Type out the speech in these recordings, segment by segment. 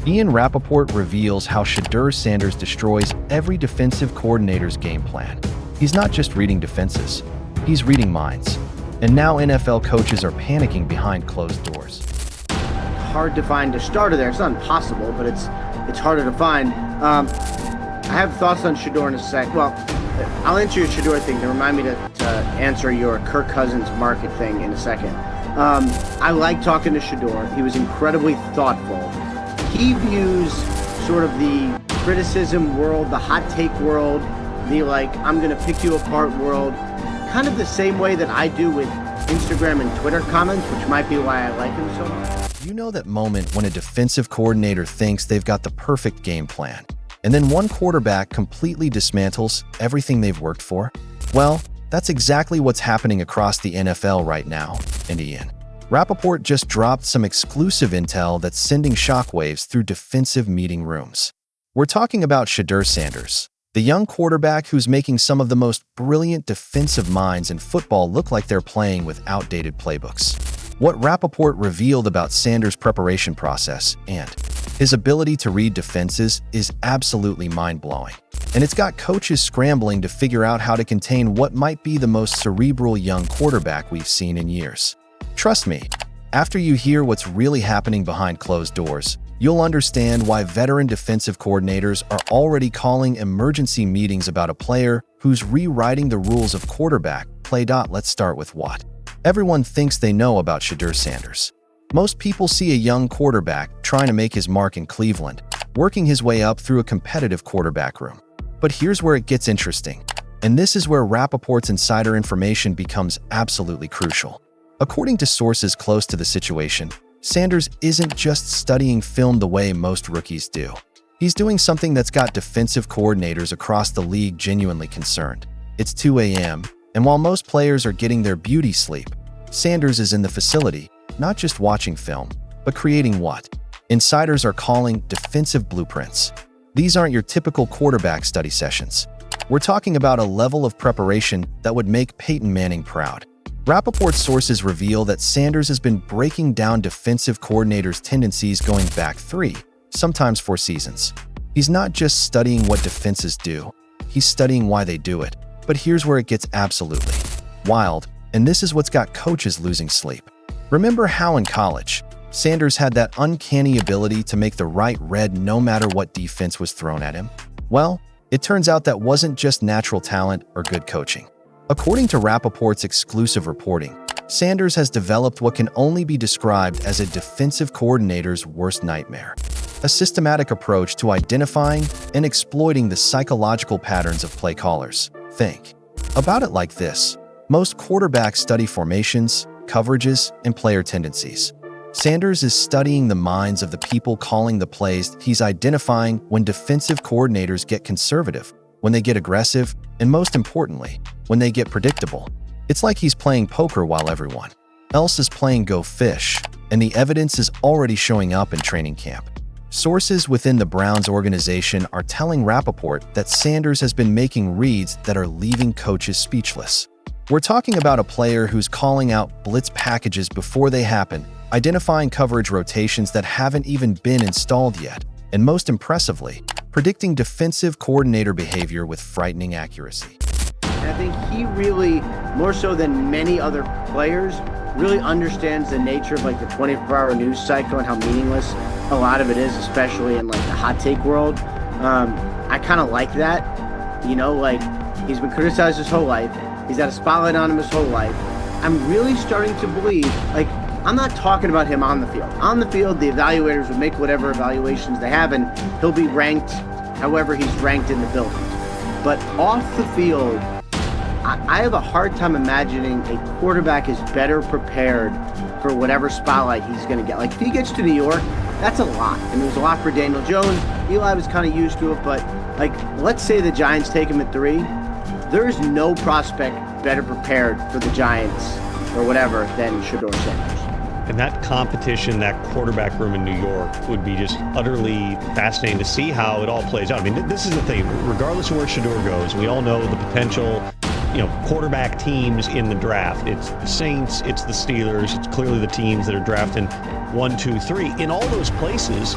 Ian Rapoport reveals how Shedeur Sanders destroys every defensive coordinator's game plan. He's not just reading defenses, he's reading minds. And now NFL coaches are panicking behind closed doors. Hard to find a starter there. It's not impossible, but it's harder to find. I have thoughts on Shedeur in a sec. Well, I'll answer your Shedeur thing to remind me to answer your Kirk Cousins market thing in a second. I like talking to Shedeur. He was incredibly thoughtful. He views sort of the criticism world, the hot take world, the I'm going to pick you apart world, kind of the same way that I do with Instagram and Twitter comments, which might be why I like him so much. You know that moment when a defensive coordinator thinks they've got the perfect game plan, and then one quarterback completely dismantles everything they've worked for? Well, that's exactly what's happening across the NFL right now, and Ian Rapoport just dropped some exclusive intel that's sending shockwaves through defensive meeting rooms. We're talking about Shedeur Sanders, the young quarterback who's making some of the most brilliant defensive minds in football look like they're playing with outdated playbooks. What Rapoport revealed about Sanders' preparation process and his ability to read defenses is absolutely mind-blowing. And it's got coaches scrambling to figure out how to contain what might be the most cerebral young quarterback we've seen in years. Trust me, after you hear what's really happening behind closed doors, you'll understand why veteran defensive coordinators are already calling emergency meetings about a player who's rewriting the rules of quarterback play. Let's start with what everyone thinks they know about Shedeur Sanders. Most people see a young quarterback trying to make his mark in Cleveland, working his way up through a competitive quarterback room. But here's where it gets interesting, and this is where Rapoport's insider information becomes absolutely crucial. According to sources close to the situation, Sanders isn't just studying film the way most rookies do. He's doing something that's got defensive coordinators across the league genuinely concerned. It's 2 a.m., and while most players are getting their beauty sleep, Sanders is in the facility, not just watching film, but creating what insiders are calling defensive blueprints. These aren't your typical quarterback study sessions. We're talking about a level of preparation that would make Peyton Manning proud. Rapoport's sources reveal that Sanders has been breaking down defensive coordinators' tendencies going back 3, sometimes 4 seasons. He's not just studying what defenses do, he's studying why they do it. But here's where it gets absolutely wild, and this is what's got coaches losing sleep. Remember how in college, Sanders had that uncanny ability to make the right read no matter what defense was thrown at him? Well, it turns out that wasn't just natural talent or good coaching. According to Rapoport's exclusive reporting, Sanders has developed what can only be described as a defensive coordinator's worst nightmare, a systematic approach to identifying and exploiting the psychological patterns of play callers. Think about it like this. Most quarterbacks study formations, coverages, and player tendencies. Sanders is studying the minds of the people calling the plays. He's identifying when defensive coordinators get conservative, when they get aggressive, and most importantly, when they get predictable. It's like he's playing poker while everyone else is playing Go Fish, and the evidence is already showing up in training camp. Sources within the Browns organization are telling Rapoport that Sanders has been making reads that are leaving coaches speechless. We're talking about a player who's calling out blitz packages before they happen, identifying coverage rotations that haven't even been installed yet, and most impressively, predicting defensive coordinator behavior with frightening accuracy. And I think he really, more so than many other players, really understands the nature of the 24-hour news cycle and how meaningless a lot of it is, especially in the hot take world. I kind of like that. He's been criticized his whole life. He's had a spotlight on him his whole life. I'm really starting to believe, I'm not talking about him on the field. On the field, the evaluators will make whatever evaluations they have, and he'll be ranked however he's ranked in the building. But off the field, I have a hard time imagining a quarterback is better prepared for whatever spotlight he's going to get. If he gets to New York, that's a lot. And it was a lot for Daniel Jones. Eli was kind of used to it, but let's say the Giants take him at 3. There is no prospect better prepared for the Giants or whatever than Shedeur Sanders. And that competition, that quarterback room in New York would be just utterly fascinating to see how it all plays out. I mean, this is the thing. Regardless of where Shedeur goes, we all know the potential, quarterback teams in the draft. It's the Saints, it's the Steelers, it's clearly the teams that are drafting 1, 2, 3. In all those places,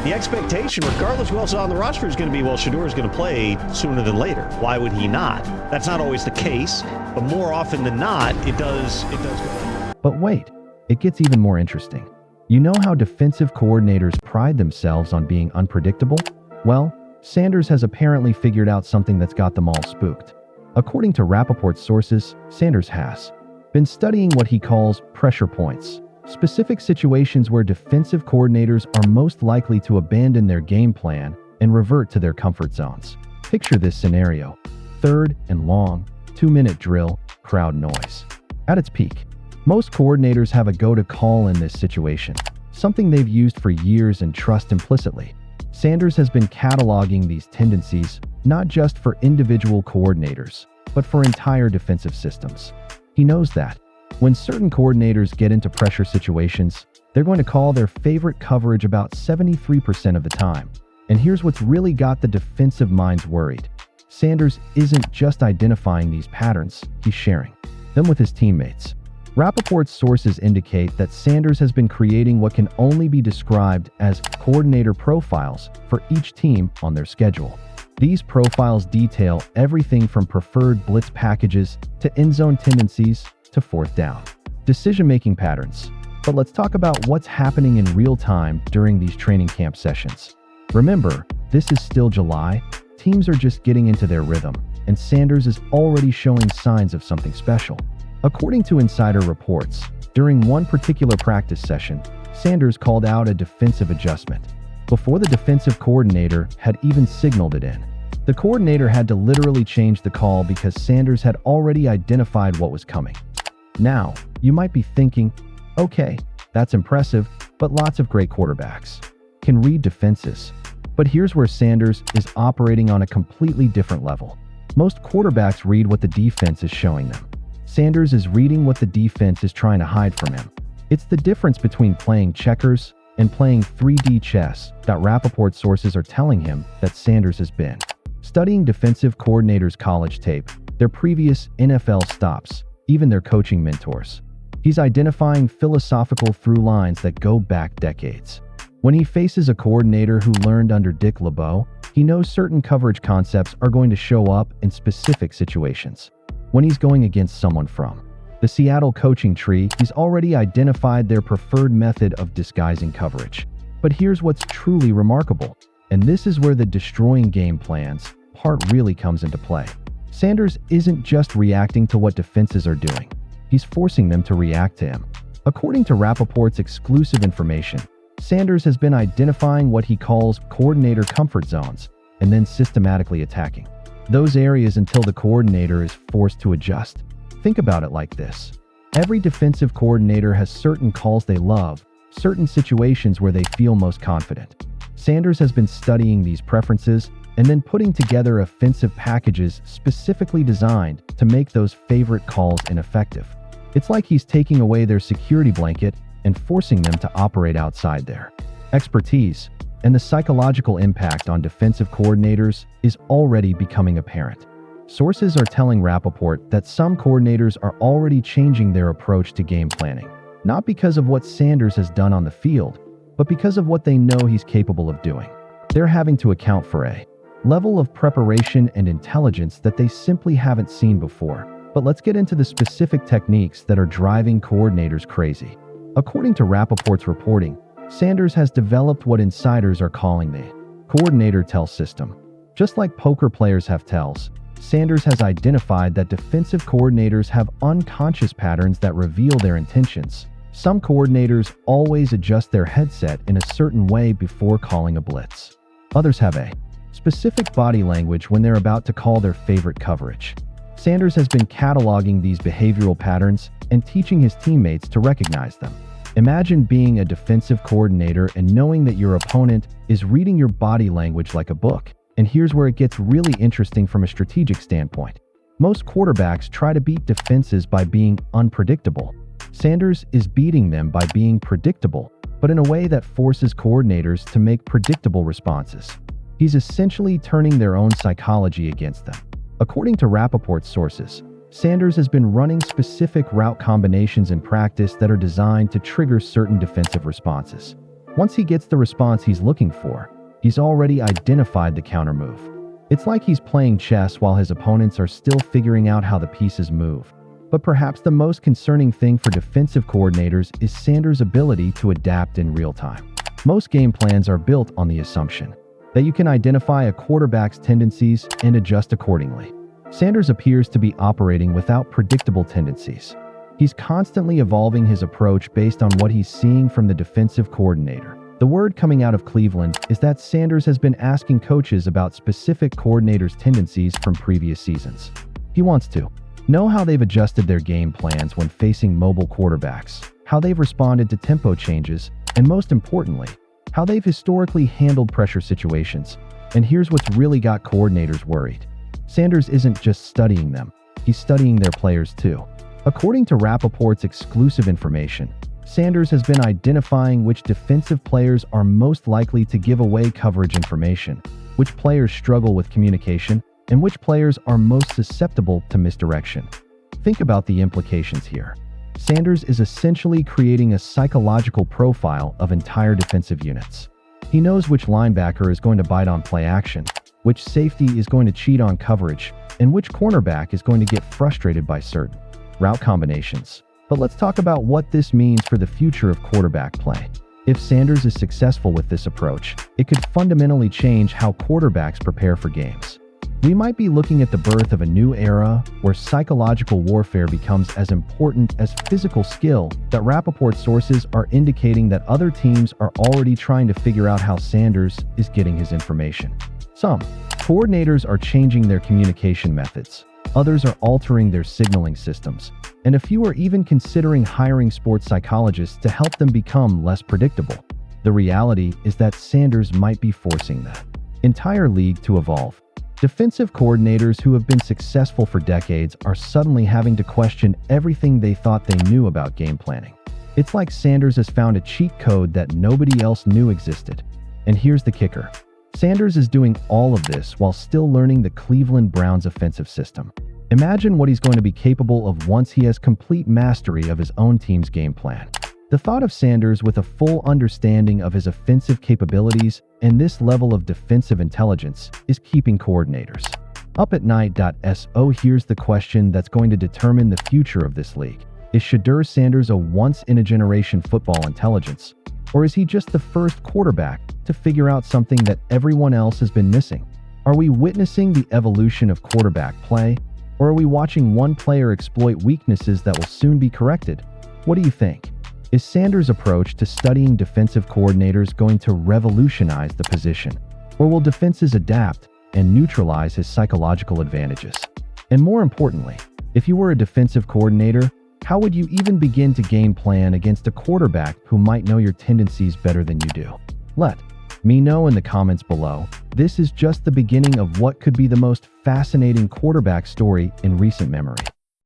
the expectation, regardless who else is on the roster, is going to be, well, Shedeur is going to play sooner than later. Why would he not? That's not always the case, but more often than not, it does go. But wait, it gets even more interesting. You know how defensive coordinators pride themselves on being unpredictable? Well, Sanders has apparently figured out something that's got them all spooked. According to Rapoport's sources, Sanders has been studying what he calls pressure points, specific situations where defensive coordinators are most likely to abandon their game plan and revert to their comfort zones. Picture this scenario: 3rd and long, 2-minute drill, crowd noise. At its peak, most coordinators have a go-to call in this situation, something they've used for years and trust implicitly. Sanders has been cataloging these tendencies not just for individual coordinators, but for entire defensive systems. He knows that when certain coordinators get into pressure situations, they're going to call their favorite coverage about 73% of the time. And here's what's really got the defensive minds worried. Sanders isn't just identifying these patterns, he's sharing them with his teammates. Rapoport's sources indicate that Sanders has been creating what can only be described as coordinator profiles for each team on their schedule. These profiles detail everything from preferred blitz packages to end zone tendencies to 4th down decision-making patterns. But let's talk about what's happening in real time during these training camp sessions. Remember, this is still July, teams are just getting into their rhythm, and Sanders is already showing signs of something special. According to insider reports, during one particular practice session, Sanders called out a defensive adjustment before the defensive coordinator had even signaled it in. The coordinator had to literally change the call because Sanders had already identified what was coming. Now, you might be thinking, okay, that's impressive, but lots of great quarterbacks can read defenses. But here's where Sanders is operating on a completely different level. Most quarterbacks read what the defense is showing them. Sanders is reading what the defense is trying to hide from him. It's the difference between playing checkers and playing 3D chess that Rapoport sources are telling him that Sanders has been studying defensive coordinators' college tape, their previous NFL stops, even their coaching mentors. He's identifying philosophical through lines that go back decades. When he faces a coordinator who learned under Dick LeBeau, he knows certain coverage concepts are going to show up in specific situations. When he's going against someone from the Seattle coaching tree, he's already identified their preferred method of disguising coverage. But here's what's truly remarkable, and this is where the destroying game plans part really comes into play. Sanders isn't just reacting to what defenses are doing. He's forcing them to react to him. According to Rapoport's exclusive information, Sanders has been identifying what he calls coordinator comfort zones and then systematically attacking those areas until the coordinator is forced to adjust. Think about it like this. Every defensive coordinator has certain calls they love, certain situations where they feel most confident. Sanders has been studying these preferences and then putting together offensive packages specifically designed to make those favorite calls ineffective. It's like he's taking away their security blanket and forcing them to operate outside their expertise. And the psychological impact on defensive coordinators is already becoming apparent. Sources are telling Rapoport that some coordinators are already changing their approach to game planning, not because of what Sanders has done on the field, but because of what they know he's capable of doing. They're having to account for a level of preparation and intelligence that they simply haven't seen before. But let's get into the specific techniques that are driving coordinators crazy. According to Rapoport's reporting, Sanders has developed what insiders are calling the coordinator tell system. Just like poker players have tells, Sanders has identified that defensive coordinators have unconscious patterns that reveal their intentions. Some coordinators always adjust their headset in a certain way before calling a blitz. Others have a specific body language when they're about to call their favorite coverage. Sanders has been cataloging these behavioral patterns and teaching his teammates to recognize them. Imagine being a defensive coordinator and knowing that your opponent is reading your body language like a book. And here's where it gets really interesting from a strategic standpoint. Most quarterbacks try to beat defenses by being unpredictable. Sanders is beating them by being predictable, but in a way that forces coordinators to make predictable responses. He's essentially turning their own psychology against them. According to Rapoport's sources, Sanders has been running specific route combinations in practice that are designed to trigger certain defensive responses. Once he gets the response he's looking for, he's already identified the counter move. It's like he's playing chess while his opponents are still figuring out how the pieces move. But perhaps the most concerning thing for defensive coordinators is Sanders' ability to adapt in real time. Most game plans are built on the assumption that you can identify a quarterback's tendencies and adjust accordingly. Sanders appears to be operating without predictable tendencies. He's constantly evolving his approach based on what he's seeing from the defensive coordinator. The word coming out of Cleveland is that Sanders has been asking coaches about specific coordinators' tendencies from previous seasons. He wants to know how they've adjusted their game plans when facing mobile quarterbacks, how they've responded to tempo changes, and most importantly, how they've historically handled pressure situations. And here's what's really got coordinators worried. Sanders isn't just studying them, he's studying their players too. According to Rapoport's exclusive information, Sanders has been identifying which defensive players are most likely to give away coverage information, which players struggle with communication, and which players are most susceptible to misdirection. Think about the implications here. Sanders is essentially creating a psychological profile of entire defensive units. He knows which linebacker is going to bite on play action, which safety is going to cheat on coverage, and which cornerback is going to get frustrated by certain route combinations. But let's talk about what this means for the future of quarterback play. If Sanders is successful with this approach, it could fundamentally change how quarterbacks prepare for games. We might be looking at the birth of a new era where psychological warfare becomes as important as physical skill. That Rapoport sources are indicating that other teams are already trying to figure out how Sanders is getting his information. Some coordinators are changing their communication methods. Others are altering their signaling systems. And a few are even considering hiring sports psychologists to help them become less predictable. The reality is that Sanders might be forcing the entire league to evolve. Defensive coordinators who have been successful for decades are suddenly having to question everything they thought they knew about game planning. It's like Sanders has found a cheat code that nobody else knew existed. And here's the kicker. Sanders is doing all of this while still learning the Cleveland Browns offensive system. Imagine what he's going to be capable of once he has complete mastery of his own team's game plan. The thought of Sanders with a full understanding of his offensive capabilities and this level of defensive intelligence is keeping coordinators up at night. So here's the question that's going to determine the future of this league. Is Shedeur Sanders a once-in-a-generation football intelligence, or is he just the first quarterback to figure out something that everyone else has been missing? Are we witnessing the evolution of quarterback play, or are we watching one player exploit weaknesses that will soon be corrected? What do you think? Is Sanders' approach to studying defensive coordinators going to revolutionize the position, or will defenses adapt and neutralize his psychological advantages? And more importantly, if you were a defensive coordinator, how would you even begin to game plan against a quarterback who might know your tendencies better than you do? Let me know in the comments below. This is just the beginning of what could be the most fascinating quarterback story in recent memory.